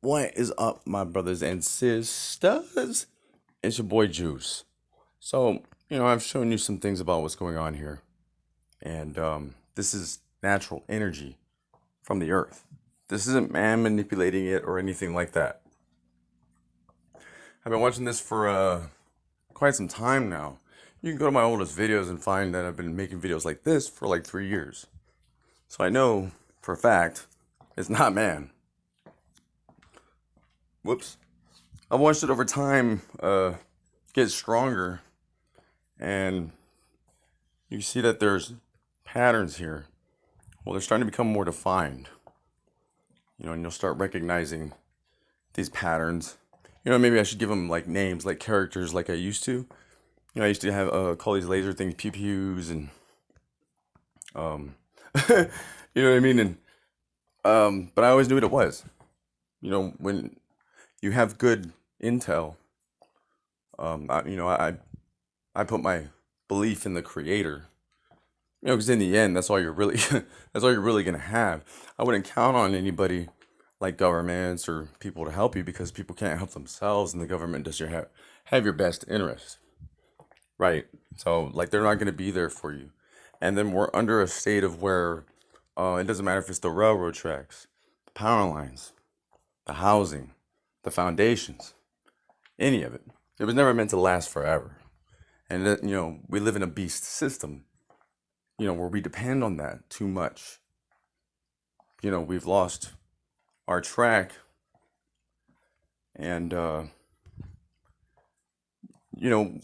What is up, my brothers and sisters? It's your boy Juice. So, I've shown you some things about what's going on here. And this is natural energy from the earth. This isn't man manipulating it or anything like that. I've been watching this for quite some time now. You can go to my oldest videos and find that I've been making videos like this for like 3 years. So I know for a fact it's not man. Whoops. I've watched it over time get stronger, and you see that there's patterns here. Well, they're starting to become more defined, and you'll start recognizing these patterns. Maybe I should give them like names, like characters, like I used to. I used to have call these laser things pew pews, and um, you know what I mean. And but I always knew what it was. When you have good intel, I put my belief in the creator. Because in the end, that's all you're really that's all you're really gonna have. I wouldn't count on anybody like governments or people to help you because people can't help themselves, and the government does have your best interest, right? So like they're not gonna be there for you, and then we're under a state of where it doesn't matter if it's the railroad tracks, the power lines, the housing, the foundations, any of it. It was never meant to last forever, and that we live in a beast system, where we depend on that too much. We've lost our track, and you know,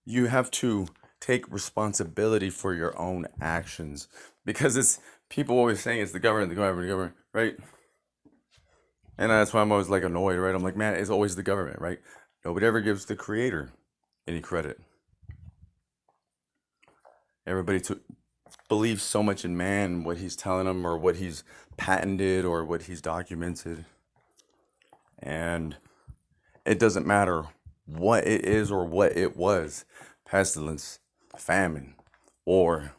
you have to take responsibility for your own actions because it's people always saying it's the government, the government, the government, right? And that's why I'm always like annoyed, right? I'm like, man, it's always the government, right? Nobody ever gives the creator any credit. Everybody believes so much in man, what he's telling them, or what he's patented, or what he's documented, and it doesn't matter what it is or what it was, pestilence, famine, war.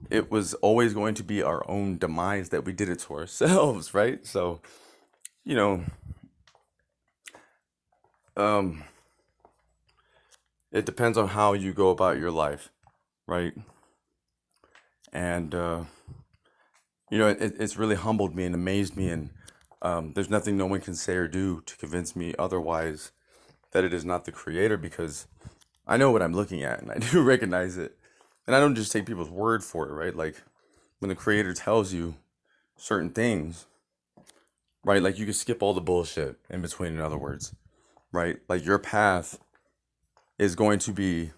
It was always going to be our own demise that we did it to ourselves, right? So, you know, um, it depends on how you go about your life, right? And, it's really humbled me and amazed me. And there's nothing no one can say or do to convince me otherwise that it is not the creator because I know what I'm looking at and I do recognize it. And I don't just take people's word for it, right? Like when the creator tells you certain things, right? Like you can skip all the bullshit in between, in other words, right? Like your path is going to be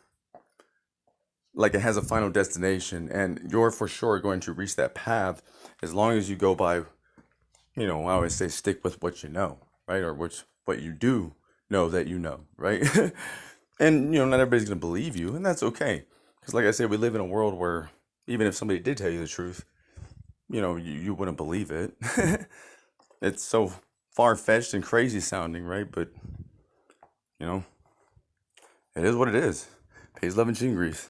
like it has a final destination and you're for sure going to reach that path as long as you go by, I always say stick with what you know, right? Or what you do know that you know, right? And not everybody's gonna believe you, and that's okay. Because like I said, we live in a world where even if somebody did tell you the truth, you wouldn't believe it. It's so far fetched and crazy sounding, right? But you know, it is what it is. Pays love and chin grease.